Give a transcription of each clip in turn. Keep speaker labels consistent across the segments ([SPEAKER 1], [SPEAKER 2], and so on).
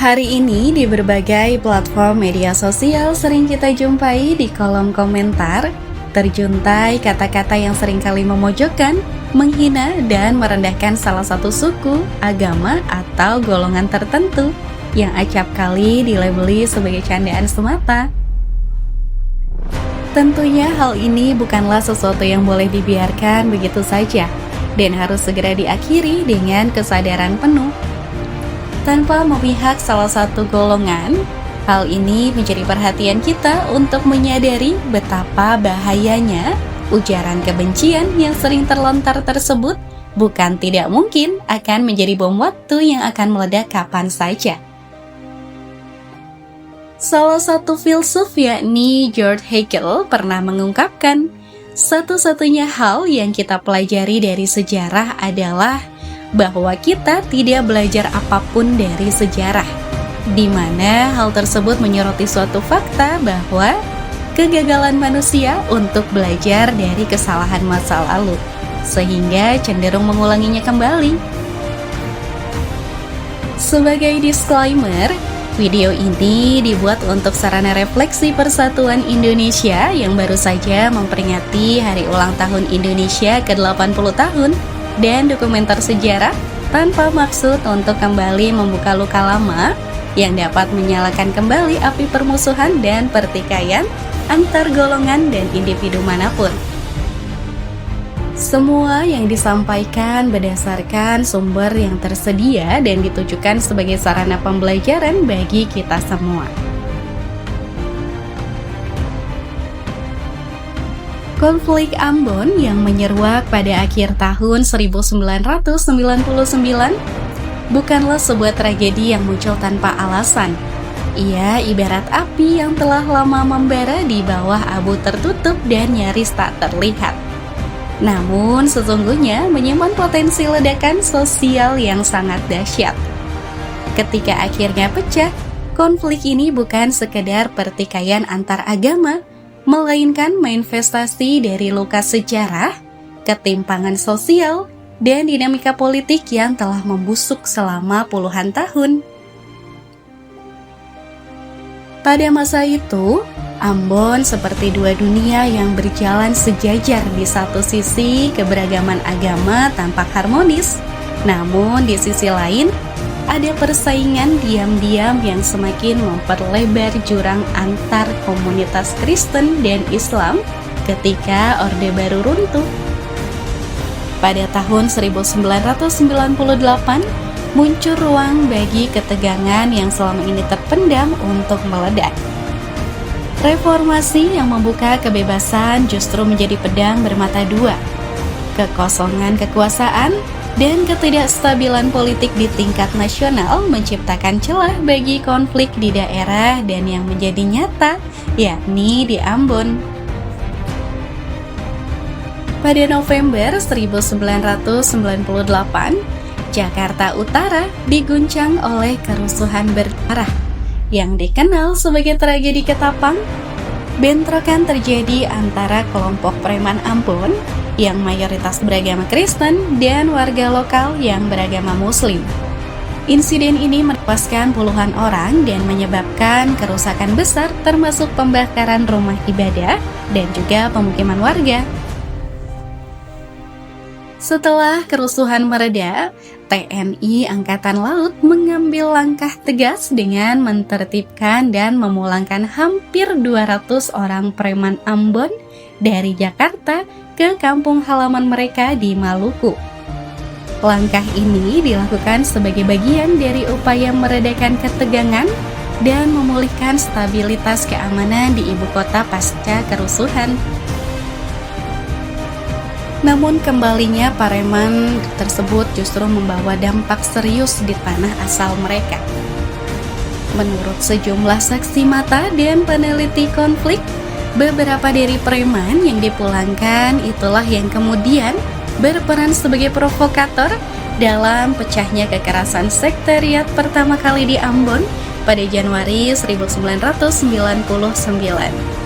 [SPEAKER 1] Hari ini di berbagai platform media sosial sering kita jumpai di kolom komentar terjuntai kata-kata yang seringkali memojokkan, menghina, dan merendahkan salah satu suku, agama, atau golongan tertentu yang acap kali dilabeli sebagai candaan semata. Tentunya hal ini bukanlah sesuatu yang boleh dibiarkan begitu saja dan harus segera diakhiri dengan kesadaran penuh. Tanpa memihak salah satu golongan, hal ini menjadi perhatian kita untuk menyadari betapa bahayanya ujaran kebencian yang sering terlontar tersebut bukan tidak mungkin akan menjadi bom waktu yang akan meledak kapan saja. Salah satu filsuf yakni George Hegel pernah mengungkapkan, satu-satunya hal yang kita pelajari dari sejarah adalah bahwa kita tidak belajar apapun dari sejarah, di mana hal tersebut menyoroti suatu fakta bahwa kegagalan manusia untuk belajar dari kesalahan masa lalu, sehingga cenderung mengulanginya kembali. Sebagai disclaimer, video ini dibuat untuk sarana refleksi Persatuan Indonesia yang baru saja memperingati Hari Ulang Tahun Indonesia ke-80 tahun dan dokumenter sejarah tanpa maksud untuk kembali membuka luka lama yang dapat menyalakan kembali api permusuhan dan pertikaian antar golongan dan individu manapun. Semua yang disampaikan berdasarkan sumber yang tersedia dan ditujukan sebagai sarana pembelajaran bagi kita semua. Konflik Ambon yang menyeruak pada akhir tahun 1999 bukanlah sebuah tragedi yang muncul tanpa alasan. Ia ibarat api yang telah lama membara di bawah abu tertutup dan nyaris tak terlihat. Namun sesungguhnya menyimpan potensi ledakan sosial yang sangat dahsyat. Ketika akhirnya pecah, konflik ini bukan sekedar pertikaian antar agama, melainkan manifestasi dari luka sejarah, ketimpangan sosial, dan dinamika politik yang telah membusuk selama puluhan tahun. Pada masa itu, Ambon seperti dua dunia yang berjalan sejajar. Di satu sisi, keberagaman agama tampak harmonis, namun di sisi lain, ada persaingan diam-diam yang semakin memperlebar jurang antar komunitas Kristen dan Islam ketika Orde Baru runtuh. Pada tahun 1998, muncul ruang bagi ketegangan yang selama ini terpendam untuk meledak. Reformasi yang membuka kebebasan justru menjadi pedang bermata dua. Kekosongan kekuasaan dan ketidakstabilan politik di tingkat nasional menciptakan celah bagi konflik di daerah dan yang menjadi nyata, yakni di Ambon. Pada November 1998, Jakarta Utara diguncang oleh kerusuhan berdarah yang dikenal sebagai tragedi Ketapang. Bentrokan terjadi antara kelompok preman Ambon yang mayoritas beragama Kristen dan warga lokal yang beragama Muslim. Insiden ini menewaskan puluhan orang dan menyebabkan kerusakan besar termasuk pembakaran rumah ibadah dan juga pemukiman warga. Setelah kerusuhan mereda, TNI Angkatan Laut mengambil langkah tegas dengan mentertibkan dan memulangkan hampir 200 orang preman Ambon dari Jakarta ke kampung halaman mereka di Maluku. Langkah ini dilakukan sebagai bagian dari upaya meredakan ketegangan dan memulihkan stabilitas keamanan di ibu kota pasca kerusuhan. Namun kembalinya preman tersebut justru membawa dampak serius di tanah asal mereka. Menurut sejumlah saksi mata dan peneliti konflik, beberapa dari preman yang dipulangkan itulah yang kemudian berperan sebagai provokator dalam pecahnya kekerasan sektariat pertama kali di Ambon pada Januari 1999.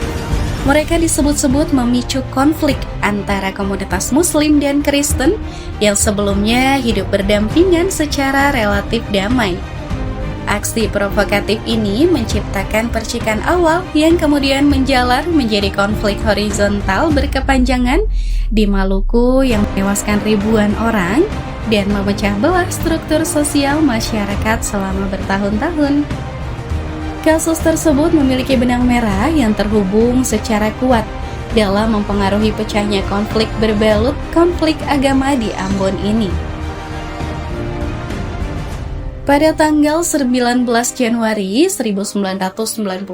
[SPEAKER 1] Mereka disebut-sebut memicu konflik antara komunitas Muslim dan Kristen yang sebelumnya hidup berdampingan secara relatif damai. Aksi provokatif ini menciptakan percikan awal yang kemudian menjalar menjadi konflik horizontal berkepanjangan di Maluku yang menewaskan ribuan orang dan memecah belah struktur sosial masyarakat selama bertahun-tahun. Kasus tersebut memiliki benang merah yang terhubung secara kuat dalam mempengaruhi pecahnya konflik berbalut konflik agama di Ambon ini. Pada tanggal 19 Januari 1999,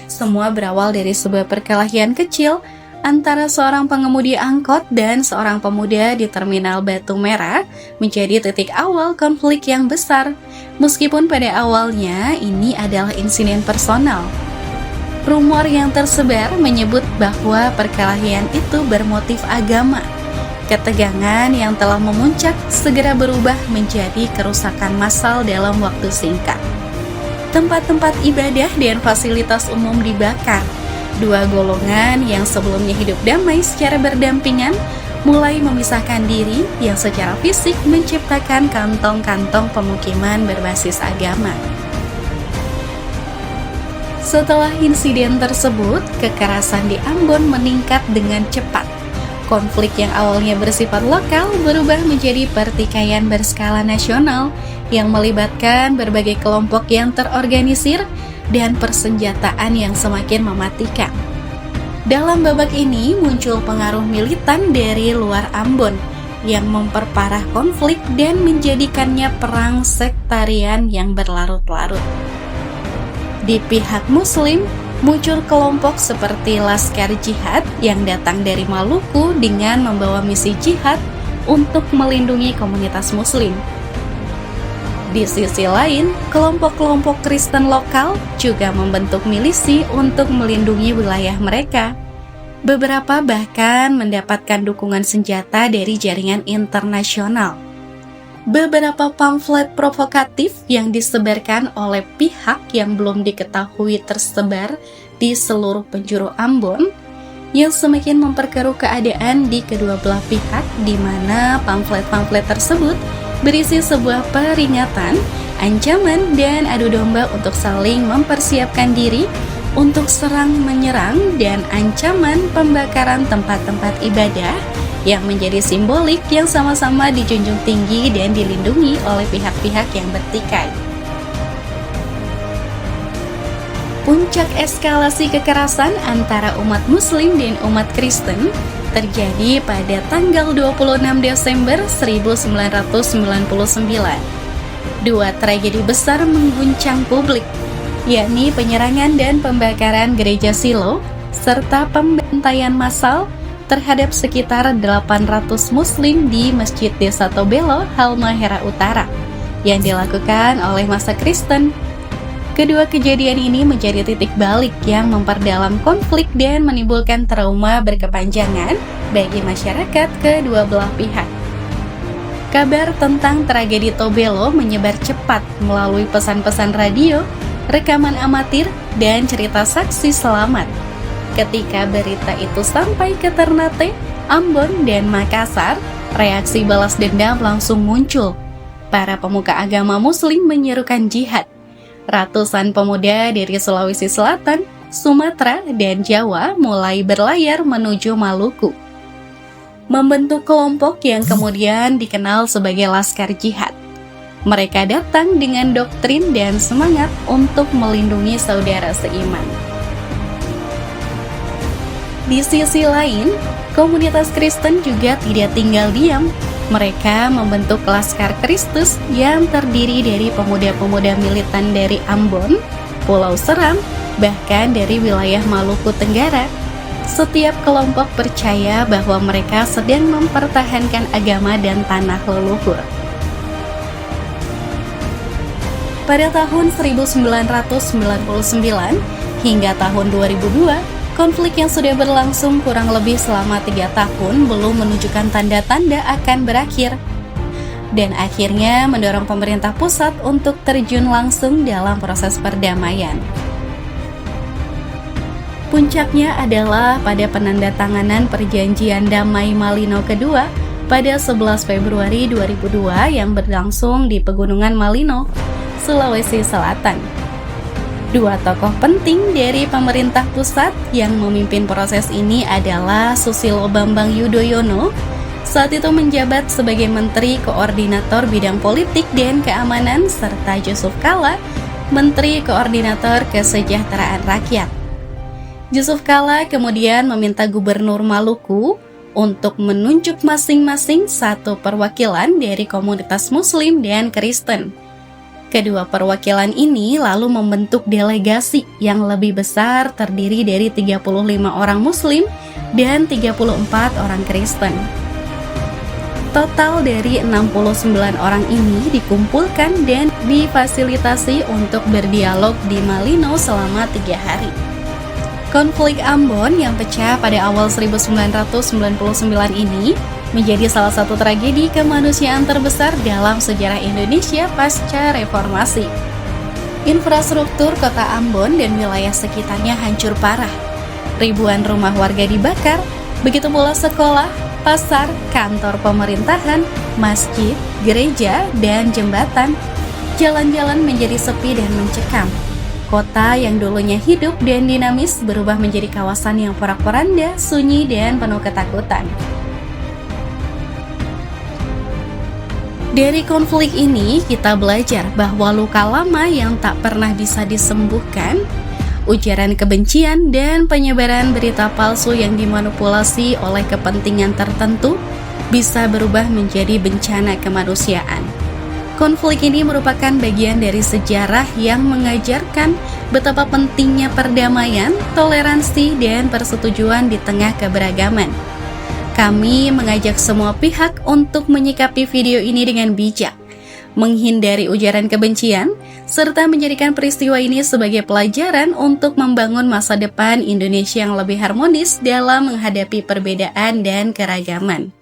[SPEAKER 1] semua berawal dari sebuah perkelahian kecil antara seorang pengemudi angkot dan seorang pemuda di Terminal Batu Merah menjadi titik awal konflik yang besar. Meskipun pada awalnya ini adalah insiden personal. Rumor yang tersebar menyebut bahwa perkelahian itu bermotif agama. Ketegangan yang telah memuncak segera berubah menjadi kerusakan massal dalam waktu singkat. Tempat-tempat ibadah dan fasilitas umum dibakar. Dua golongan yang sebelumnya hidup damai secara berdampingan mulai memisahkan diri yang secara fisik menciptakan kantong-kantong pemukiman berbasis agama. Setelah insiden tersebut, kekerasan di Ambon meningkat dengan cepat. Konflik yang awalnya bersifat lokal berubah menjadi pertikaian berskala nasional yang melibatkan berbagai kelompok yang terorganisir dan persenjataan yang semakin mematikan. Dalam babak ini muncul pengaruh militan dari luar Ambon yang memperparah konflik dan menjadikannya perang sektarian yang berlarut-larut. Di pihak Muslim, muncul kelompok seperti Laskar Jihad yang datang dari Maluku dengan membawa misi jihad untuk melindungi komunitas Muslim. Di sisi lain, kelompok-kelompok Kristen lokal juga membentuk milisi untuk melindungi wilayah mereka. Beberapa bahkan mendapatkan dukungan senjata dari jaringan internasional. Beberapa pamflet provokatif yang disebarkan oleh pihak yang belum diketahui tersebar di seluruh penjuru Ambon yang semakin memperkeruh keadaan di kedua belah pihak, di mana pamflet-pamflet tersebut berisi sebuah peringatan, ancaman, dan adu domba untuk saling mempersiapkan diri untuk serang menyerang dan ancaman pembakaran tempat-tempat ibadah yang menjadi simbolik yang sama-sama dijunjung tinggi dan dilindungi oleh pihak-pihak yang bertikai. Puncak eskalasi kekerasan antara umat Muslim dan umat Kristen terjadi pada tanggal 26 Desember 1999. Dua tragedi besar mengguncang publik, yakni penyerangan dan pembakaran gereja Silo serta pembantaian massal terhadap sekitar 800 Muslim di Masjid Desa Tobelo, Halmahera Utara, yang dilakukan oleh massa Kristen. Kedua kejadian ini menjadi titik balik yang memperdalam konflik dan menimbulkan trauma berkepanjangan bagi masyarakat kedua belah pihak. Kabar tentang tragedi Tobelo menyebar cepat melalui pesan-pesan radio, rekaman amatir, dan cerita saksi selamat. Ketika berita itu sampai ke Ternate, Ambon, dan Makassar, reaksi balas dendam langsung muncul. Para pemuka agama Muslim menyerukan jihad. Ratusan pemuda dari Sulawesi Selatan, Sumatera, dan Jawa mulai berlayar menuju Maluku, membentuk kelompok yang kemudian dikenal sebagai Laskar Jihad. Mereka datang dengan doktrin dan semangat untuk melindungi saudara seiman. Di sisi lain, komunitas Kristen juga tidak tinggal diam. Mereka membentuk Laskar Kristus yang terdiri dari pemuda-pemuda militan dari Ambon, Pulau Seram, bahkan dari wilayah Maluku Tenggara. Setiap kelompok percaya bahwa mereka sedang mempertahankan agama dan tanah leluhur. Pada tahun 1999 hingga tahun 2002, konflik yang sudah berlangsung kurang lebih selama 3 tahun belum menunjukkan tanda-tanda akan berakhir, dan akhirnya mendorong pemerintah pusat untuk terjun langsung dalam proses perdamaian. Puncaknya adalah pada penandatanganan Perjanjian Damai Malino kedua pada 11 Februari 2002 yang berlangsung di Pegunungan Malino. Sulawesi Selatan. Dua tokoh penting dari pemerintah pusat yang memimpin proses ini adalah Susilo Bambang Yudhoyono, saat itu menjabat sebagai Menteri Koordinator Bidang Politik dan Keamanan, serta Jusuf Kalla, Menteri Koordinator Kesejahteraan Rakyat. Jusuf Kalla kemudian meminta Gubernur Maluku untuk menunjuk masing-masing satu perwakilan dari komunitas Muslim dan Kristen. Kedua perwakilan ini lalu membentuk delegasi yang lebih besar terdiri dari 35 orang Muslim dan 34 orang Kristen. Total dari 69 orang ini dikumpulkan dan difasilitasi untuk berdialog di Malino selama 3 hari. Konflik Ambon yang pecah pada awal 1999 ini menjadi salah satu tragedi kemanusiaan terbesar dalam sejarah Indonesia pasca reformasi. Infrastruktur kota Ambon dan wilayah sekitarnya hancur parah. Ribuan rumah warga dibakar, begitu pula sekolah, pasar, kantor pemerintahan, masjid, gereja, dan jembatan. Jalan-jalan menjadi sepi dan mencekam. Kota yang dulunya hidup dan dinamis berubah menjadi kawasan yang porak-poranda, sunyi, dan penuh ketakutan. Dari konflik ini, kita belajar bahwa luka lama yang tak pernah bisa disembuhkan, ujaran kebencian, dan penyebaran berita palsu yang dimanipulasi oleh kepentingan tertentu bisa berubah menjadi bencana kemanusiaan. Konflik ini merupakan bagian dari sejarah yang mengajarkan betapa pentingnya perdamaian, toleransi, dan persetujuan di tengah keberagaman. Kami mengajak semua pihak untuk menyikapi video ini dengan bijak, menghindari ujaran kebencian, serta menjadikan peristiwa ini sebagai pelajaran untuk membangun masa depan Indonesia yang lebih harmonis dalam menghadapi perbedaan dan keragaman.